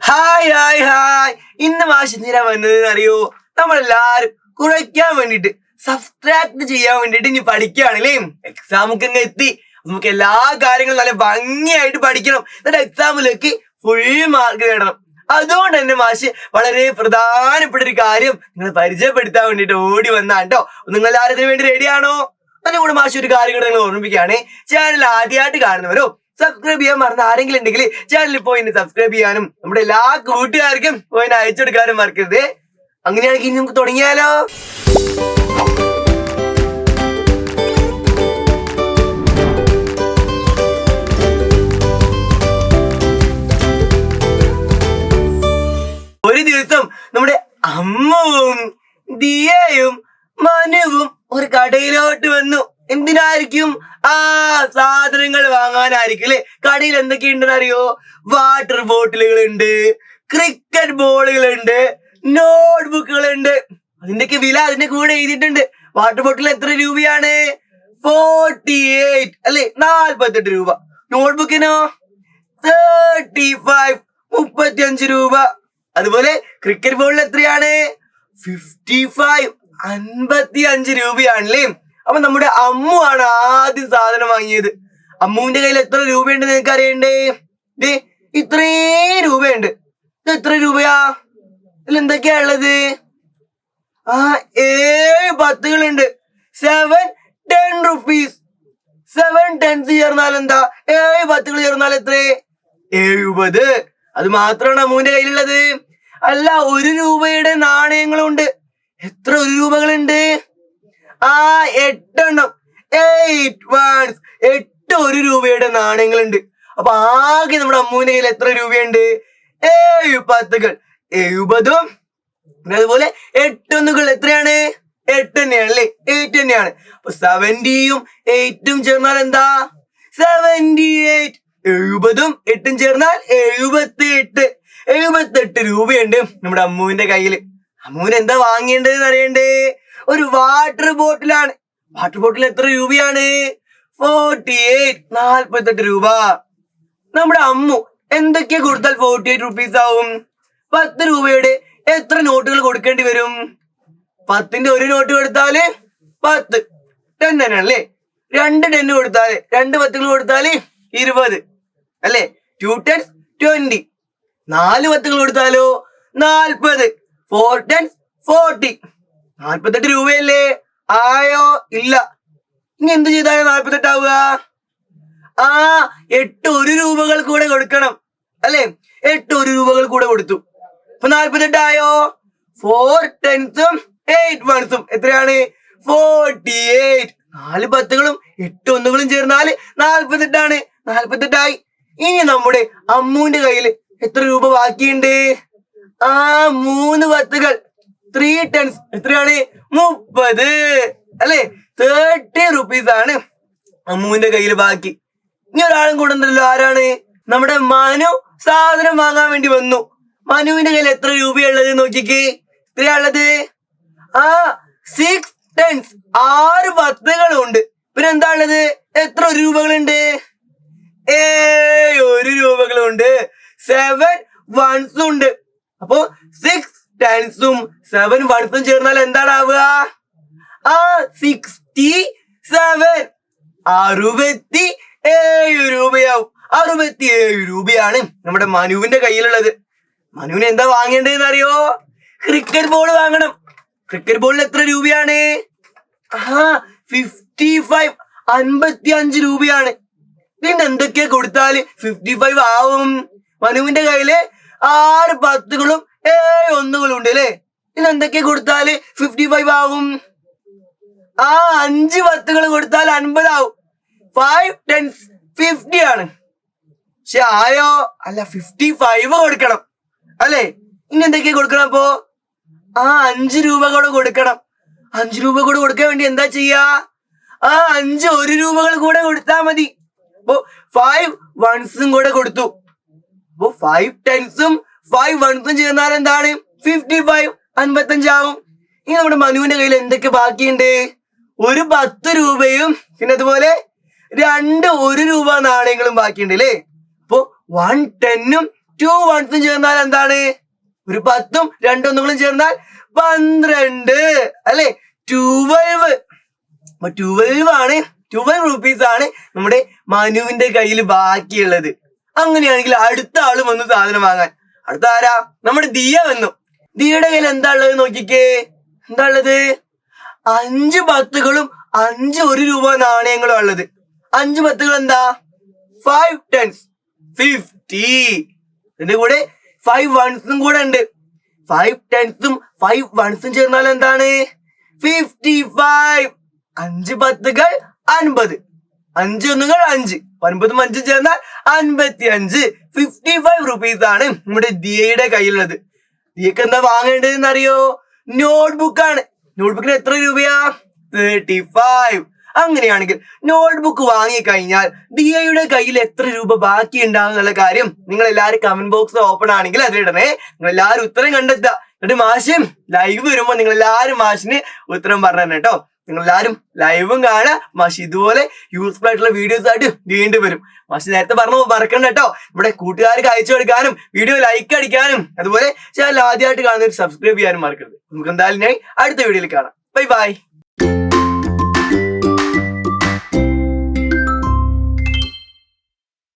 Hi hi hi. ഇന്ന് മാഷ് എന്തിനാ വന്നതെന്ന് അറിയോ? നമ്മളെല്ലാരും കുറയ്ക്കാൻ വേണ്ടിട്ട്, സബ്സ്ട്രാക്ട് ചെയ്യാൻ വേണ്ടിട്ട് ഇനി പഠിക്കുകയാണല്ലേ. എക്സാം ഒക്കെ അങ്ങ് എത്തി. നമുക്ക് എല്ലാ കാര്യങ്ങളും നല്ല ഭംഗിയായിട്ട് പഠിക്കണം. എന്നിട്ട് എക്സാമിലേക്ക് ഫുൾ മാർക്ക് നേടണം. അതുകൊണ്ട് തന്നെ മാഷ് വളരെ പ്രധാനപ്പെട്ട ഒരു കാര്യം നിങ്ങൾ പരിചയപ്പെടുത്താൻ വേണ്ടിട്ട് ഓടി വന്നാട്ടോ. നിങ്ങൾ എല്ലാവരും ഇതിനു വേണ്ടി റെഡിയാണോ? അതുകൂടെ മാഷ് ഒരു കാര്യം കൂടെ നിങ്ങൾ ഓർമ്മിപ്പിക്കുകയാണ്. ചാനൽ ആദ്യമായിട്ട് കാണുന്നവരോ സബ്സ്ക്രൈബ് ചെയ്യാൻ മറന്ന ആരെങ്കിലും ഉണ്ടെങ്കിൽ ചാനലിൽ പോയി സബ്സ്ക്രൈബ് ചെയ്യാനും നമ്മുടെ എല്ലാ കൂട്ടുകാർക്കും പോയി അയച്ചു കൊടുക്കാനും മറക്കരുത്. അങ്ങനെയാണെങ്കിൽ ഇനി നമുക്ക് തുടങ്ങിയാലോ? ഒരു ദിവസം നമ്മുടെ അമ്മുവും ദിയയും മനുവും ഒരു കടയിലോട്ട് വന്നു. എന്തിനായിരിക്കും? സാധനങ്ങൾ വാങ്ങാനായിരിക്കും അല്ലെ. കടയിൽ എന്തൊക്കെയുണ്ടെന്ന് അറിയോ? വാട്ടർ ബോട്ടിലുകളുണ്ട്, ക്രിക്കറ്റ് ബോളുകളുണ്ട്, നോട്ട് ബുക്കുകളുണ്ട്. അതിന്റെയൊക്കെ വില അതിന്റെ കൂടെ എഴുതിയിട്ടുണ്ട്. വാട്ടർ ബോട്ടിൽ എത്ര രൂപയാണ്? 48 അല്ലെ, 48 രൂപ. നോട്ട് ബുക്കിനോ 35, 35 രൂപ. അതുപോലെ ക്രിക്കറ്റ് ബോളിൽ എത്രയാണ്? 55, 55 രൂപയാണല്ലേ. അപ്പൊ നമ്മുടെ അമ്മു ആണ് ആദ്യം സാധനം വാങ്ങിയത്. അമ്മുവിന്റെ കയ്യിൽ എത്ര രൂപയുണ്ട് നിങ്ങൾക്ക് അറിയണ്ടേ? ഇത്രയും രൂപയുണ്ട്. ഇത് എത്ര രൂപയാ? ഇതിൽ എന്തൊക്കെയാ ഉള്ളത്? 7 10കളുണ്ട്. 7 10 റുപ്പീസ്. 7 10s ചേർന്നാൽ എന്താ? 7 10കൾ ചേർന്നാൽ എത്ര? 70. അത് മാത്രമാണ് അമ്മുവിന്റെ കയ്യിലുള്ളത്. അല്ല, 1 രൂപയുടെ നാണയങ്ങളുണ്ട്. എത്ര 1 രൂപകളുണ്ട്? 8 എണ്ണം. 8 ones. 8 1 രൂപയുടെ നാണയങ്ങളുണ്ട്. അപ്പൊ ആകെ നമ്മുടെ അമ്മുവിന്റെ കയ്യിൽ എത്ര രൂപയുണ്ട്? 7 10കൾ. 70ഉം അതുപോലെ 8 ഒന്നുകൾ എത്രയാണ്? 8 തന്നെയാണ് അല്ലേ. 8 തന്നെയാണ്. അപ്പൊ 70യും 8ഉം ചേർന്നാൽ എന്താ? 78. 70ഉം 8ഉം ചേർന്നാൽ 78. 78 രൂപയുണ്ട് നമ്മുടെ അമ്മുവിന്റെ കയ്യില്. അമ്മുവിന് എന്താ വാങ്ങേണ്ടതെന്ന് അറിയണ്ടേ? ഒരു വാട്ടർ ബോട്ടിലാണ്. വാട്ടർ ബോട്ടിൽ എത്ര രൂപയാണ്? 48, 48 രൂപ. നമ്മുടെ അമ്മു എന്തൊക്കെ കൊടുത്താൽ 48 റുപ്പീസ് ആവും? 10 രൂപയുടെ എത്ര നോട്ടുകൾ കൊടുക്കേണ്ടി വരും? 10ന്റെ 1 നോട്ട് കൊടുത്താല് 10, 10 തന്നെയാണല്ലേ. 2 10 കൊടുത്താല്, 2 10കൾ കൊടുത്താല് 20 അല്ലെ. 2 10s 20. 4 10കൾ കൊടുത്താലോ 40. 4 10s 40. 48 രൂപയല്ലേ. ആയോ? ഇല്ല. ഇനി എന്ത് ചെയ്താലും 48 ആവുക? 8 1 രൂപകൾ കൂടെ കൊടുക്കണം അല്ലെ. 8 1 രൂപകൾ കൂടെ കൊടുത്തു. അപ്പൊ 48 ആയോ? 4 10s 8 1s എത്രയാണ്? 48. 4 10കളും 8 ഒന്നുകളും ചേർന്നാല് 48 ആണ്. 48 ആയി. ഇനി നമ്മുടെ അമ്മുവിന്റെ കയ്യിൽ എത്ര രൂപ ബാക്കിയുണ്ട്? 3 10കൾ. 3 10s എത്രയാണ്? 30 അല്ലെ. 30 റുപ്പീസ് ആണ് അമ്മുവിന്റെ കയ്യിൽ ബാക്കി. ഇനി ഒരാളും കൂടെ ഉണ്ടല്ലോ. ആരാണ്? നമ്മുടെ മനു സാധനം വാങ്ങാൻ വേണ്ടി വന്നു. മനുവിന്റെ കയ്യിൽ എത്ര രൂപയുള്ളത് നോക്കിക്ക്. എത്രയാണുള്ളത്? 6 10s. 6 10കളും ഉണ്ട്. പിന്നെ എന്താ ഉള്ളത്? എത്ര 1 രൂപകളുണ്ട്? 1 രൂപകളുണ്ട്. 7 ones ഉണ്ട്. അപ്പൊ 6 10s 7 ones ചേർന്നാൽ എന്താണാവുക? 67. 67 രൂപയാവും. 67 രൂപയാണ് നമ്മുടെ മനുവിന്റെ കയ്യിലുള്ളത്. മനുവിന് എന്താ വാങ്ങേണ്ടതെന്ന് അറിയോ? ക്രിക്കറ്റ് ബോൾ വാങ്ങണം. ക്രിക്കറ്റ് ബോളിന് എത്ര രൂപയാണ്? 55, 55 രൂപയാണ്. ഇതിന് എന്തൊക്കെയാ കൊടുത്താല് 55 ആവും? മനുവിന്റെ കയ്യില് 6 10കളും 7 ഒന്നുകളും ഉണ്ട് അല്ലെ. ഇതിന് എന്തൊക്കെയാ കൊടുത്താല് 55 ആവും? 5 10കൾ കൊടുത്താൽ 50 ആവും. 5 10s 50 ആണ്. പക്ഷെ ആയോ? അല്ല, 55 കൊടുക്കണം അല്ലെ. ഇനി എന്തൊക്കെയാ കൊടുക്കണം? അപ്പോ 5 രൂപ കൂടെ കൊടുക്കണം. 5 രൂപ കൂടെ കൊടുക്കാൻ വേണ്ടി എന്താ ചെയ്യാ? 5 1 രൂപകൾ കൂടെ കൊടുത്താൽ മതി. അപ്പൊ 5 ones കൂടെ കൊടുത്തു. അപ്പൊ 5 10s 5 ones ചേർന്നാൽ എന്താണ്? 55, 55 ആവും. ഇനി നമ്മുടെ മനുവിന്റെ കയ്യിൽ എന്തൊക്കെ ബാക്കിയുണ്ട്? ഒരു 10 രൂപയും പിന്നെ അതുപോലെ 2 1 രൂപ നാണയങ്ങളും ബാക്കിയുണ്ട് അല്ലേ. അപ്പൊ 1 10ഉം 2 വൺസും ചേർന്നാൽ എന്താണ്? ഒരു 10ഉം 2 ഒന്നുകളും ചേർന്നാൽ 12 അല്ലെ? 12. അപ്പൊ 12 rupees ആണ് നമ്മുടെ മനുവിന്റെ കയ്യിൽ ബാക്കിയുള്ളത്. അങ്ങനെയാണെങ്കിൽ അടുത്ത ആള് വന്നു സാധനം വാങ്ങാൻ. അടുത്ത ആരാ? നമ്മുടെ ദിയ വന്നു. ദിയയുടെ കയ്യിൽ എന്താ ഉള്ളത് നോക്കിക്കേ. എന്താ ഉള്ളത്? 5 10കളും 5 1 രൂപ നാണയങ്ങളും ഉള്ളത്. 5 10കൾ എന്താ? 5 tens 50. ഇതിന്റെ കൂടെ 5 വൺസും കൂടെ ഉണ്ട്. 5 tensഉം 5 വൺസും ചേർന്നാൽ എന്താണ്? 55. 5 10കൾ 50, 5 ഒന്നുകൾ 5, 9ഉം 5 ചേർന്നാൽ 55. 55 rupees ആണ് നമ്മുടെ ദിയയുടെ കയ്യിലുള്ളത്. ദിയക്ക് എന്താ വാങ്ങേണ്ടതെന്ന് അറിയോ? നോട്ട്ബുക്കാണ്. നോട്ട്ബുക്കിന് എത്ര രൂപയാ? 35. അങ്ങനെയാണെങ്കിൽ നോട്ട്ബുക്ക് വാങ്ങിക്കഴിഞ്ഞാൽ ദിയയുടെ കയ്യിൽ എത്ര രൂപ ബാക്കി ഉണ്ടാവും എന്നുള്ള കാര്യം നിങ്ങൾ എല്ലാവരും കമന്റ് ബോക്സ് ഓപ്പൺ ആണെങ്കിൽ അതിലിടണേ. നിങ്ങൾ എല്ലാവരും ഉത്തരം കണ്ടെത്തുക. എന്നിട്ട് മാഷും ലൈവ് വരുമ്പോ നിങ്ങൾ എല്ലാവരും മാഷിന് ഉത്തരം പറഞ്ഞു തന്നെ കേട്ടോ. നിങ്ങൾ എല്ലാവരും ലൈവും കാണാം. മാഷ് ഇതുപോലെ യൂസ്ഫുൾ ആയിട്ടുള്ള വീഡിയോസ് ആയിട്ട് വീണ്ടും വരും. മാഷ് നേരത്തെ പറഞ്ഞു മറക്കണ്ട കേട്ടോ. നമ്മുടെ കൂട്ടുകാർക്ക് അയച്ചു കൊടുക്കാനും വീഡിയോ ലൈക്ക് അടിക്കാനും അതുപോലെ ചാനൽ ആദ്യമായിട്ട് കാണുന്നവർ സബ്സ്ക്രൈബ് ചെയ്യാനും മറക്കരുത്. നമുക്ക് എന്തായാലും ഞാൻ അടുത്ത വീഡിയോയിൽ കാണാം. Bye bye.